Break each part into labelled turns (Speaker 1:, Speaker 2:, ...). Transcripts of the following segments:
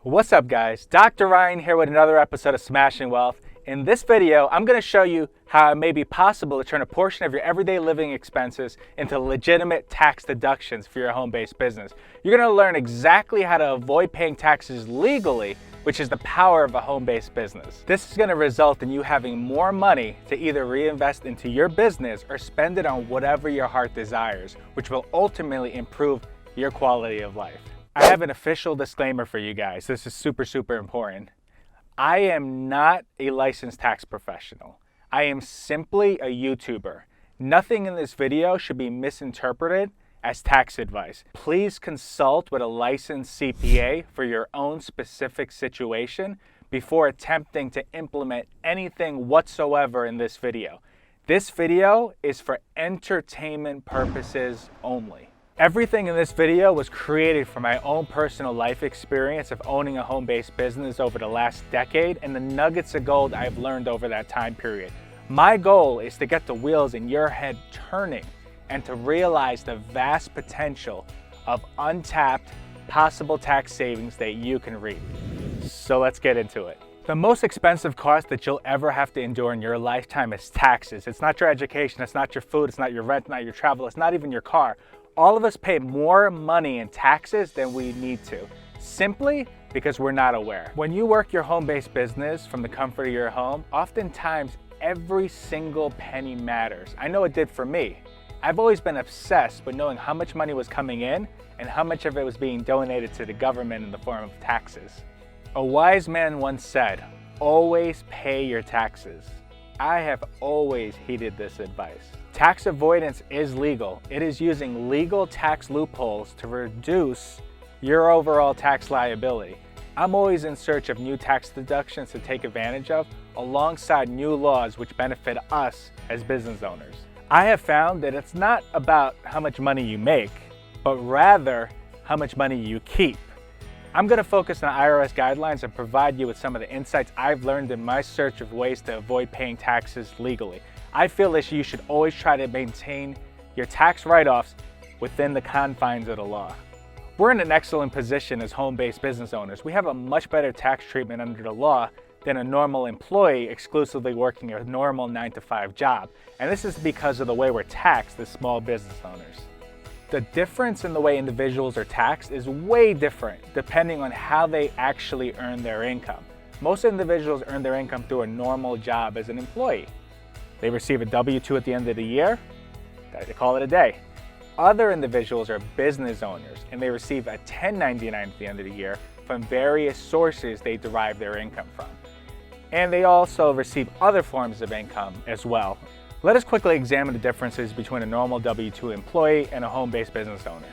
Speaker 1: What's up guys, Dr. Ryan here with another episode of Smashing Wealth. In this video, I'm going to show you how it may be possible to turn a portion of your everyday living expenses into legitimate tax deductions for your home-based business. You're going to learn exactly how to avoid paying taxes legally, which is the power of a home-based business. This is going to result in you having more money to either reinvest into your business or spend it on whatever your heart desires, which will ultimately improve your quality of life. I have an official disclaimer for you guys. This is super important. I am not a licensed tax professional. I am simply a YouTuber. Nothing in this video should be misinterpreted as tax advice. Please consult with a licensed CPA for your own specific situation before attempting to implement anything whatsoever in this video. This video is for entertainment purposes only. Everything in this video was created from my own personal life experience of owning a home-based business over the last decade and the nuggets of gold I've learned over that time period. My goal is to get the wheels in your head turning and to realize the vast potential of untapped possible tax savings that you can reap. So let's get into it. The most expensive cost that you'll ever have to endure in your lifetime is taxes. It's not your education, it's not your food, it's not your rent, not your travel, it's not even your car. All of us pay more money in taxes than we need to, simply because we're not aware. When you work your home-based business from the comfort of your home, oftentimes every single penny matters. I know it did for me. I've always been obsessed with knowing how much money was coming in and how much of it was being donated to the government in the form of taxes. A wise man once said, "Always pay your taxes." I have always heeded this advice. Tax avoidance is legal. It is using legal tax loopholes to reduce your overall tax liability. I'm always in search of new tax deductions to take advantage of, alongside new laws which benefit us as business owners. I have found that it's not about how much money you make, but rather how much money you keep. I'm going to focus on IRS guidelines and provide you with some of the insights I've learned in my search of ways to avoid paying taxes legally. I feel that you should always try to maintain your tax write-offs within the confines of the law. We're in an excellent position as home-based business owners. We have a much better tax treatment under the law than a normal employee exclusively working a normal 9-to-5 job. And this is because of the way we're taxed as small business owners. The difference in the way individuals are taxed is way different depending on how they actually earn their income. Most individuals earn their income through a normal job as an employee. They receive a W-2 at the end of the year, they call it a day. Other individuals are business owners and they receive a 1099 at the end of the year from various sources they derive their income from. And they also receive other forms of income as well. Let us quickly examine the differences between a normal W-2 employee and a home-based business owner.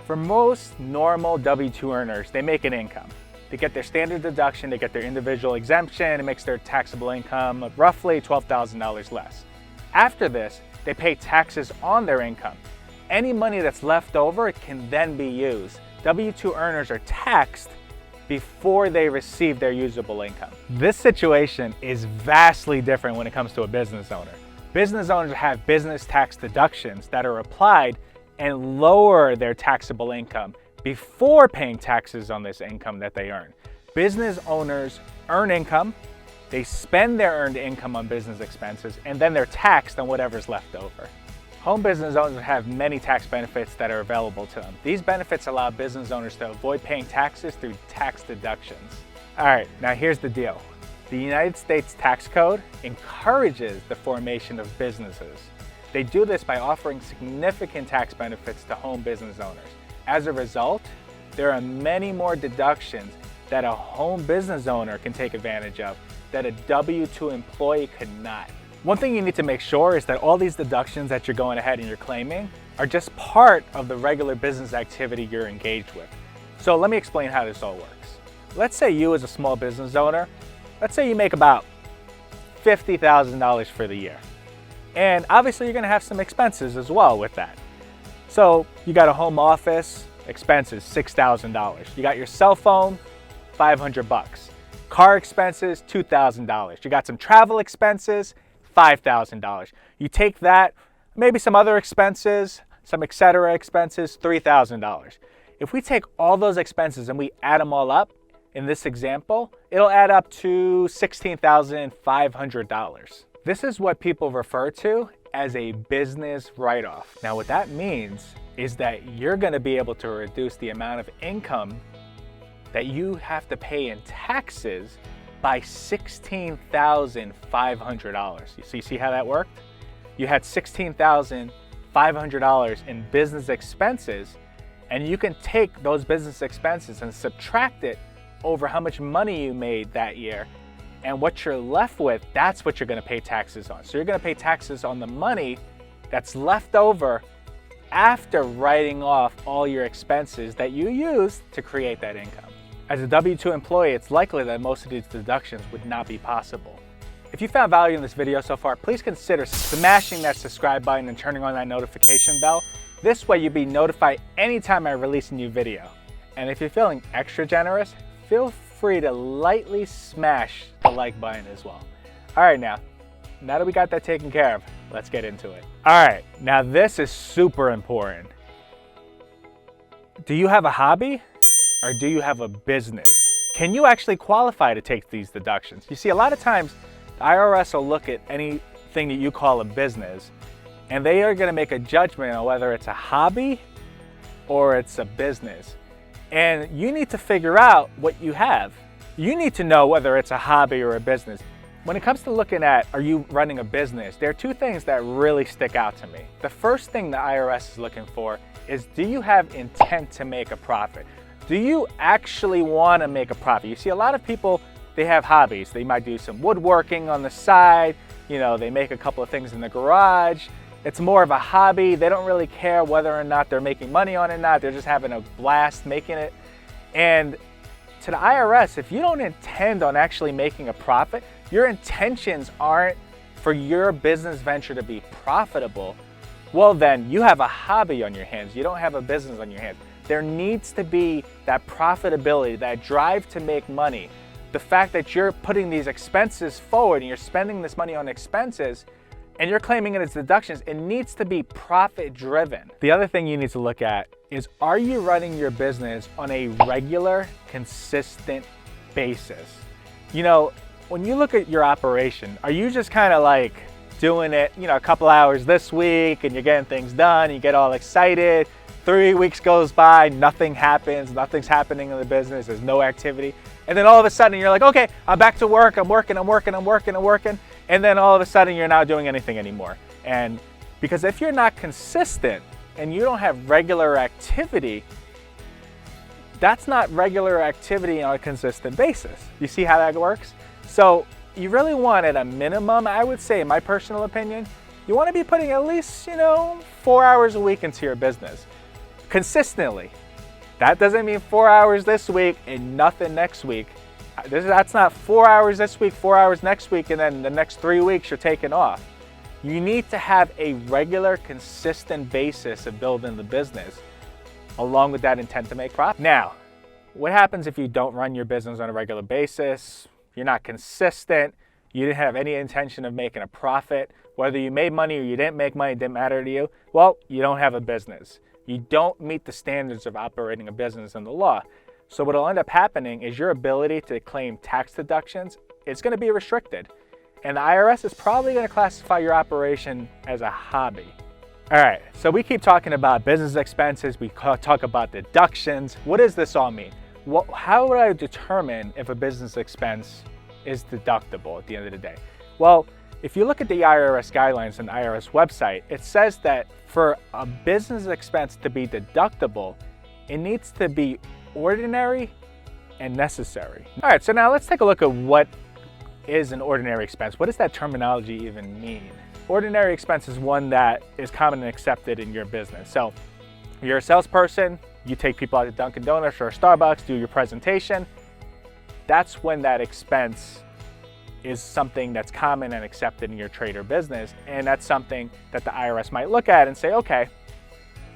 Speaker 1: For most normal W-2 earners, they make an income. They get their standard deduction, they get their individual exemption, it makes their taxable income roughly $12,000 less. After this, they pay taxes on their income. Any money that's left over can then be used. W-2 earners are taxed before they receive their usable income. This situation is vastly different when it comes to a business owner. Business owners have business tax deductions that are applied and lower their taxable income before paying taxes on this income that they earn. Business owners earn income, they spend their earned income on business expenses, and then they're taxed on whatever's left over. Home business owners have many tax benefits that are available to them. These benefits allow business owners to avoid paying taxes through tax deductions. All right, now here's the deal. The United States Tax Code encourages the formation of businesses. They do this by offering significant tax benefits to home business owners. As a result, there are many more deductions that a home business owner can take advantage of that a W-2 employee could not. One thing you need to make sure is that all these deductions that you're going ahead and you're claiming are just part of the regular business activity you're engaged with. So let me explain how this all works. Let's say you as a small business owner, let's say you make about $50,000 for the year. And obviously you're going to have some expenses as well with that. So you got a home office, expenses $6,000. You got your cell phone, $500. Car expenses, $2,000. You got some travel expenses, $5,000. You take that, maybe some other expenses, some etc. expenses, $3,000. If we take all those expenses and we add them all up, In this example, it'll add up to $16,500. This is what people refer to as a business write-off. Now, what that means is that you're going to be able to reduce the amount of income that you have to pay in taxes by $16,500. So you see how that worked? You had $16,500 in business expenses, and you can take those business expenses and subtract it over how much money you made that year. And what you're left with, that's what you're going to pay taxes on. So you're going to pay taxes on the money that's left over after writing off all your expenses that you used to create that income. As a W-2 employee, it's likely that most of these deductions would not be possible. If you found value in this video so far, please consider smashing that subscribe button and turning on that notification bell. This way you'll be notified anytime I release a new video. And if you're feeling extra generous, feel free to lightly smash the like button as well. All right, now that we got that taken care of, let's get into it. All right, now this is super important. Do you have a hobby or do you have a business? Can you actually qualify to take these deductions? You see, a lot of times the IRS will look at anything that you call a business, and they are going to make a judgment on whether it's a hobby or it's a business. And you need to figure out what you have. You need to know whether it's a hobby or a business. When it comes to looking at, are you running a business, there are two things that really stick out to me. The first thing the IRS is looking for is, do you have intent to make a profit? Do you actually want to make a profit? You see, a lot of people, they have hobbies. They might do some woodworking on the side. You know, they make a couple of things in the garage. It's more of a hobby. They don't really care whether or not they're making money on it or not. They're just having a blast making it. And to the IRS, if you don't intend on actually making a profit, your intentions aren't for your business venture to be profitable, well then you have a hobby on your hands. You don't have a business on your hands. There needs to be that profitability, that drive to make money. The fact that you're putting these expenses forward and you're spending this money on expenses and you're claiming it as deductions, it needs to be profit driven. The other thing you need to look at is, are you running your business on a regular, consistent basis? You know, when you look at your operation, are you just kind of like doing it, you know, a couple hours this week and you're getting things done, you get all excited, 3 weeks goes by, nothing happens, nothing's happening in the business, there's no activity. And then all of a sudden you're like, okay, I'm back to work, I'm working. And then all of a sudden you're not doing anything anymore. And because if you're not consistent and you don't have regular activity, that's not regular activity on a consistent basis. You see how that works? So you really want, at a minimum, I would say, in my personal opinion, you want to be putting at least, 4 hours a week into your business consistently. That doesn't mean 4 hours this week and nothing next week. That's not 4 hours this week, 4 hours next week, and then the next 3 weeks you're taking off. You need to have a regular, consistent basis of building the business, along with that intent to make profit. Now, what happens if you don't run your business on a regular basis? You're not consistent. You didn't have any intention of making a profit. Whether you made money or you didn't make money, it didn't matter to you. Well, you don't have a business. You don't meet the standards of operating a business in the law. So what will end up happening is your ability to claim tax deductions is going to be restricted. And the IRS is probably going to classify your operation as a hobby. All right, so we keep talking about business expenses. We talk about deductions. What does this all mean? Well, how would I determine if a business expense is deductible at the end of the day? Well, if you look at the IRS guidelines on the IRS website, it says that for a business expense to be deductible, it needs to be ordinary and necessary. All right, so now let's take a look at what is an ordinary expense. What does that terminology even mean? Ordinary expense is one that is common and accepted in your business. So you're a salesperson, you take people out to Dunkin' Donuts or Starbucks, do your presentation. That's when that expense is something that's common and accepted in your trade or business. And that's something that the IRS might look at and say, okay,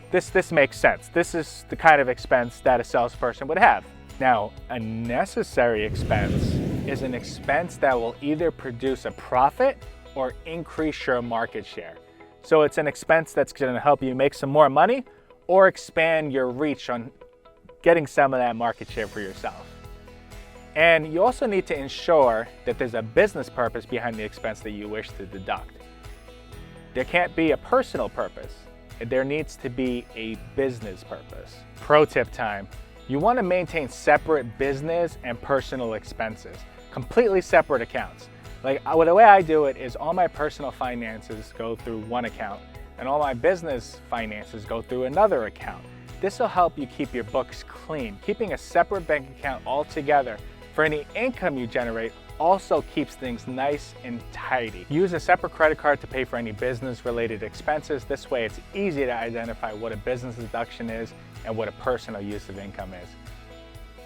Speaker 1: this makes sense. This is the kind of expense that a salesperson would have. Now, a necessary expense is an expense that will either produce a profit or increase your market share. So it's an expense that's going to help you make some more money or expand your reach on getting some of that market share for yourself. And you also need to ensure that there's a business purpose behind the expense that you wish to deduct. There can't be a personal purpose. There needs to be a business purpose. Pro tip time. You want to maintain separate business and personal expenses, completely separate accounts. Like the way I do it is all my personal finances go through one account and all my business finances go through another account. This will help you keep your books clean. Keeping a separate bank account altogether for any income you generate also keeps things nice and tidy. Use a separate credit card to pay for any business-related expenses. This way it's easy to identify what a business deduction is and what a personal use of income is.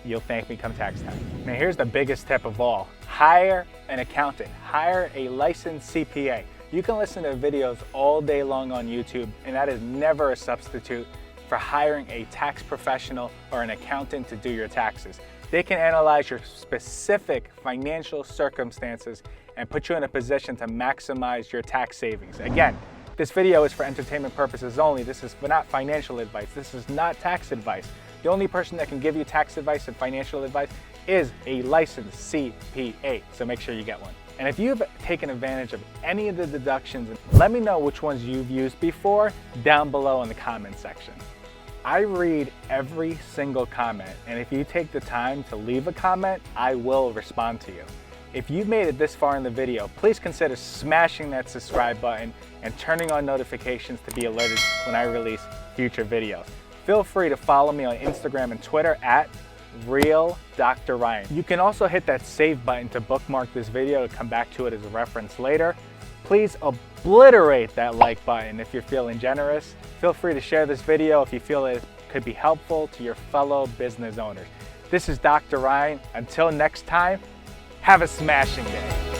Speaker 1: You'll thank me come tax time. Now here's the biggest tip of all. Hire an accountant. Hire a licensed CPA. You can listen to videos all day long on YouTube, and that is never a substitute for hiring a tax professional or an accountant to do your taxes. They can analyze your specific financial circumstances and put you in a position to maximize your tax savings. Again, this video is for entertainment purposes only. This is not financial advice. This is not tax advice. The only person that can give you tax advice and financial advice is a licensed CPA, so make sure you get one. And if you've taken advantage of any of the deductions, let me know which ones you've used before down below in the comment section. I read every single comment, and if you take the time to leave a comment, I will respond to you. If you've made it this far in the video, please consider smashing that subscribe button and turning on notifications to be alerted when I release future videos. Feel free to follow me on Instagram and Twitter at RealDrRyan. You can also hit that save button to bookmark this video to come back to it as a reference later. Please obliterate that like button if you're feeling generous. Feel free to share this video if you feel it could be helpful to your fellow business owners. This is Dr. Ryan. Until next time, have a smashing day.